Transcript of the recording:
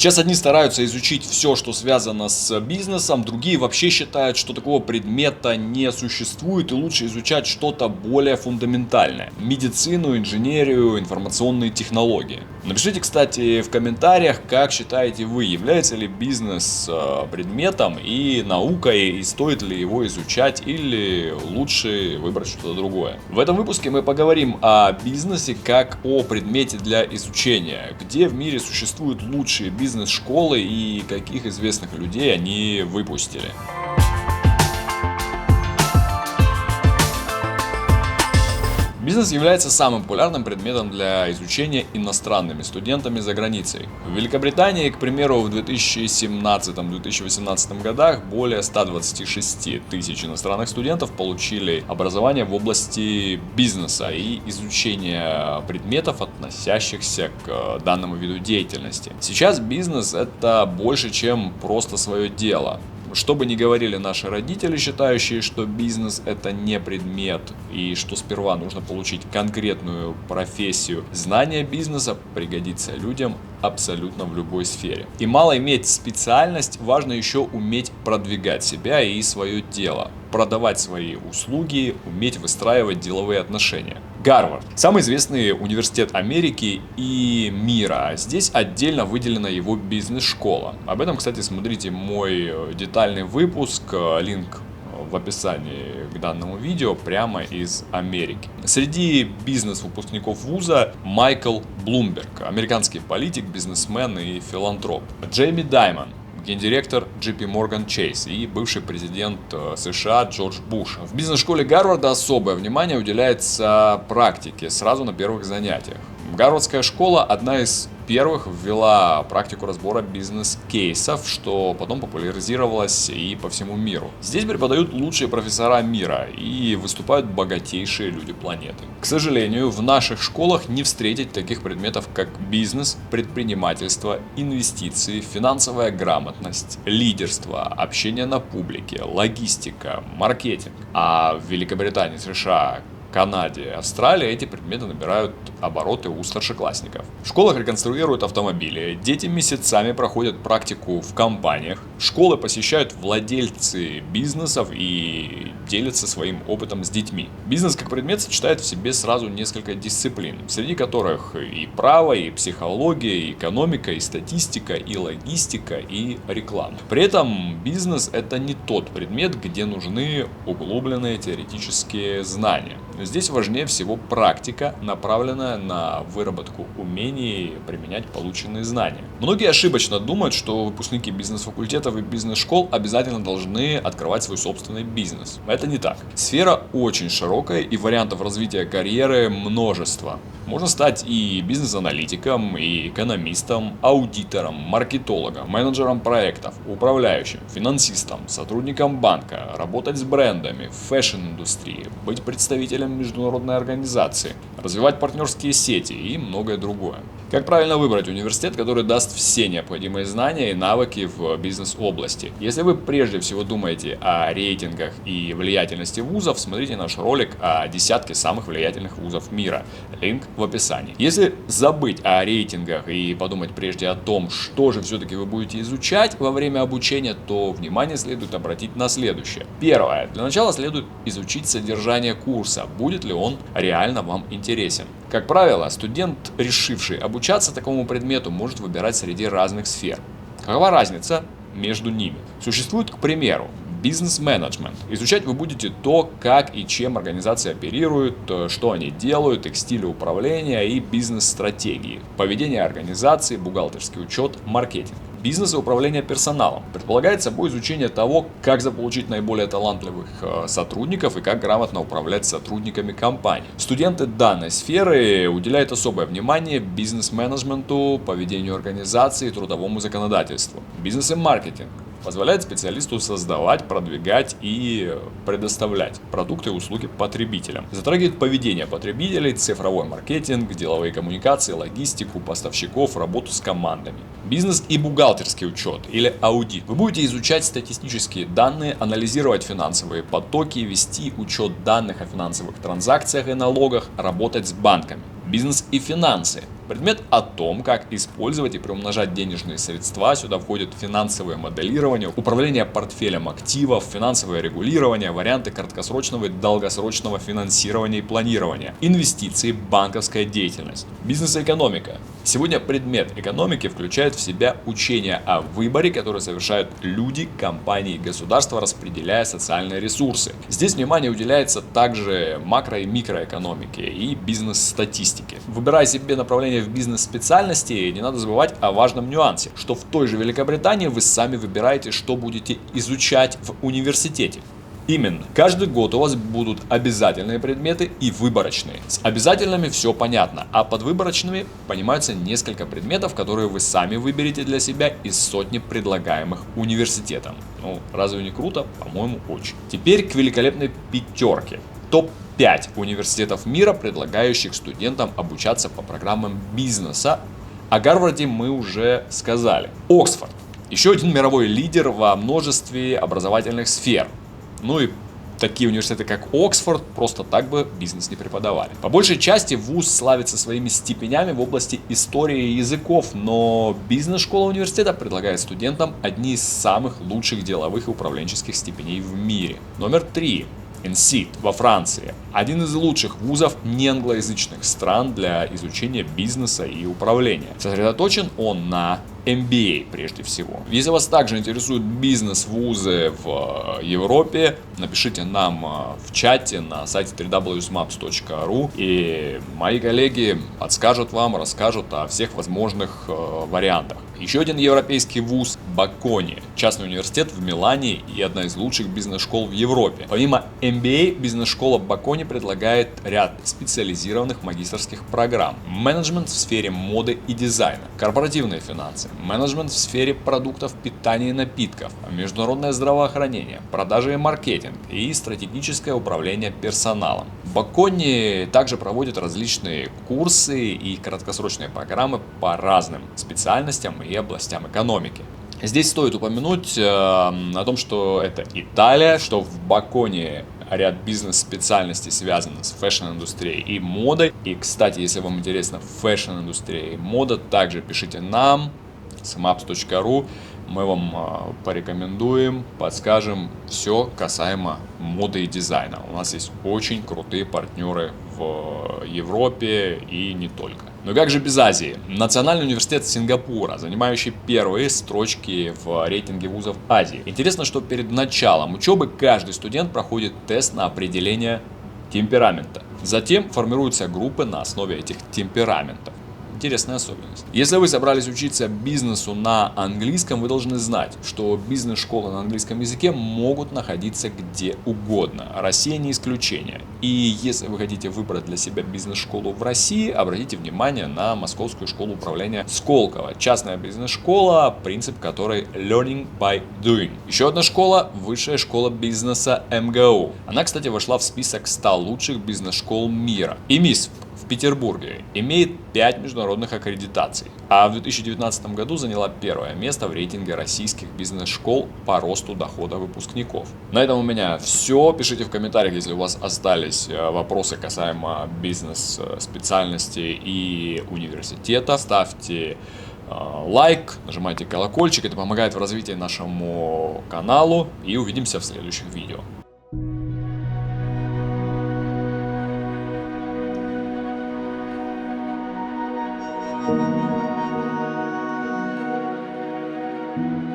Сейчас одни стараются изучить все, что связано с бизнесом, другие вообще считают, что такого предмета не существует и лучше изучать что-то более фундаментальное. Медицину, инженерию, информационные технологии. Напишите, кстати, в комментариях, как считаете вы, является ли бизнес предметом и наукой, и стоит ли его изучать, или лучше выбрать что-то другое. В этом выпуске мы поговорим о бизнесе как о предмете для изучения, где в мире существуют лучшие бизнес-школы и каких известных людей они выпустили. Бизнес является самым популярным предметом для изучения иностранными студентами за границей. В Великобритании, к примеру, в 2017-2018 годах более 126 тысяч иностранных студентов получили образование в области бизнеса и изучения предметов, относящихся к данному виду деятельности. Сейчас бизнес — это больше, чем просто свое дело. Что бы ни говорили наши родители, считающие, что бизнес — это не предмет и что сперва нужно получить конкретную профессию, знание бизнеса пригодится людям абсолютно в любой сфере. И мало иметь специальность, важно еще уметь продвигать себя и свое дело, продавать свои услуги, уметь выстраивать деловые отношения. Гарвард – самый известный университет Америки и мира. Здесь отдельно выделена его бизнес-школа. Об этом, кстати, смотрите мой детальный выпуск, линк в описании к данному видео, прямо из Америки. Среди бизнес-выпускников вуза Майкл Блумберг, американский политик, бизнесмен и филантроп. Джейми Даймон, гендиректор JP Morgan Chase и бывший президент США Джордж Буш. В бизнес-школе Гарварда особое внимание уделяется практике сразу на первых занятиях. Гарвардская школа одна из первых ввела практику разбора бизнес-кейсов, что потом популяризировалось и по всему миру. Здесь преподают лучшие профессора мира и выступают богатейшие люди планеты. К сожалению, в наших школах не встретить таких предметов, как бизнес, предпринимательство, инвестиции, финансовая грамотность, лидерство, общение на публике, логистика, маркетинг. А в Великобритании, США, Канаде, Австралии эти предметы набирают обороты у старшеклассников. В школах реконструируют автомобили, дети месяцами проходят практику в компаниях, школы посещают владельцы бизнесов и делятся своим опытом с детьми. Бизнес как предмет сочетает в себе сразу несколько дисциплин, среди которых и право, и психология, и экономика, и статистика, и логистика, и реклама. При этом бизнес — это не тот предмет, где нужны углубленные теоретические знания. Здесь важнее всего практика, направленная на выработку умений применять полученные знания. Многие ошибочно думают, что выпускники бизнес-факультетов и бизнес-школ обязательно должны открывать свой собственный бизнес. Это не так. Сфера очень широкая и вариантов развития карьеры множество. Можно стать и бизнес-аналитиком, и экономистом, аудитором, маркетологом, менеджером проектов, управляющим, финансистом, сотрудником банка, работать с брендами, в фэшн-индустрии, быть представителем международной организации, развивать партнерские сети и многое другое. Как правильно выбрать университет, который даст все необходимые знания и навыки в бизнес-области? Если вы прежде всего думаете о рейтингах и влиятельности вузов, смотрите наш ролик о десятке самых влиятельных вузов мира. Линк в описании. Если забыть о рейтингах и подумать прежде о том, что же все-таки вы будете изучать во время обучения, то внимание следует обратить на следующее. Первое. Для начала следует изучить содержание курса. Будет ли он реально вам интересен? Как правило, студент, решивший обучаться такому предмету, может выбирать среди разных сфер. Какова разница между ними? Существует, к примеру, бизнес-менеджмент. Изучать вы будете то, как и чем организации оперируют, что они делают, их стили управления и бизнес-стратегии, поведение организации, бухгалтерский учет, маркетинг. Бизнес и управление персоналом предполагает собой изучение того, как заполучить наиболее талантливых сотрудников и как грамотно управлять сотрудниками компании. Студенты данной сферы уделяют особое внимание бизнес-менеджменту, поведению организации и трудовому законодательству. Бизнес и маркетинг позволяет специалисту создавать, продвигать и предоставлять продукты и услуги потребителям. Затрагивает поведение потребителей, цифровой маркетинг, деловые коммуникации, логистику, поставщиков, работу с командами. Бизнес и бухгалтерский учет или аудит. Вы будете изучать статистические данные, анализировать финансовые потоки, вести учет данных о финансовых транзакциях и налогах, работать с банками. Бизнес и финансы. Предмет о том, как использовать и приумножать денежные средства. Сюда входит финансовое моделирование, управление портфелем активов, финансовое регулирование, варианты краткосрочного и долгосрочного финансирования и планирования, инвестиции, банковская деятельность, бизнес-экономика. Сегодня предмет экономики включает в себя учение о выборе, который совершают люди, компании и государства, распределяя социальные ресурсы. Здесь внимание уделяется также макро- и микроэкономике и бизнес-статистике. Выбирая себе направление в бизнес-специальности, не надо забывать о важном нюансе, что в той же Великобритании вы сами выбираете, что будете изучать в университете. Именно. Каждый год у вас будут обязательные предметы и выборочные. С обязательными все понятно, а под выборочными понимаются несколько предметов, которые вы сами выберете для себя из сотни предлагаемых университетом. Ну, разве не круто? По-моему, очень. Теперь к великолепной пятерке. Топ-5 университетов мира, предлагающих студентам обучаться по программам бизнеса. О Гарварде мы уже сказали. Оксфорд. Еще один мировой лидер во множестве образовательных сфер. Ну и такие университеты, как Оксфорд, просто так бы бизнес не преподавали. По большей части вуз славится своими степенями в области истории и языков, но бизнес-школа университета предлагает студентам одни из самых лучших деловых и управленческих степеней в мире. Номер 3. INSEAD во Франции. Один из лучших вузов неанглоязычных стран для изучения бизнеса и управления. Сосредоточен он на MBA прежде всего. Если вас также интересуют бизнес-вузы в Европе, напишите нам в чате на сайте www.smaps.ru, и мои коллеги подскажут вам, расскажут о всех возможных вариантах. Еще один европейский вуз – Бакони, частный университет в Милане и одна из лучших бизнес-школ в Европе. Помимо MBA, бизнес-школа Бакони предлагает ряд специализированных магистерских программ. Менеджмент в сфере моды и дизайна, корпоративные финансы, менеджмент в сфере продуктов питания и напитков, международное здравоохранение, продажи и маркетинг и стратегическое управление персоналом. Бакони также проводит различные курсы и краткосрочные программы по разным специальностям и областям экономики. Здесь стоит упомянуть о том, что это Италия, что в Бакони ряд бизнес-специальностей связаны с фэшн-индустрией и модой. И, кстати, если вам интересна фэшн-индустрия и мода, также пишите нам smaps.ru. Мы вам порекомендуем, подскажем все касаемо моды и дизайна. У нас есть очень крутые партнеры в Европе и не только. Но как же без Азии? Национальный университет Сингапура, занимающий первые строчки в рейтинге вузов Азии. Интересно, что перед началом учебы каждый студент проходит тест на определение темперамента. Затем формируются группы на основе этих темпераментов. Интересная особенность. Если вы собрались учиться бизнесу на английском, вы должны знать, что бизнес-школы на английском языке могут находиться где угодно. Россия не исключение. И если вы хотите выбрать для себя бизнес-школу в России, обратите внимание на Московскую школу управления Сколково. Частная бизнес-школа, принцип которой learning by doing. Еще одна школа – Высшая школа бизнеса МГУ. Она, кстати, вошла в список 100 лучших бизнес-школ мира. И МИС в Петербурге имеет 5 международных аккредитаций, а в 2019 году заняла первое место в рейтинге российских бизнес-школ по росту дохода выпускников. На этом у меня все. Пишите в комментариях, если у вас остались вопросы касаемо бизнес-специальности и университета. Ставьте лайк, нажимайте колокольчик, это помогает в развитии нашему каналу, и увидимся в следующих видео. Thank you.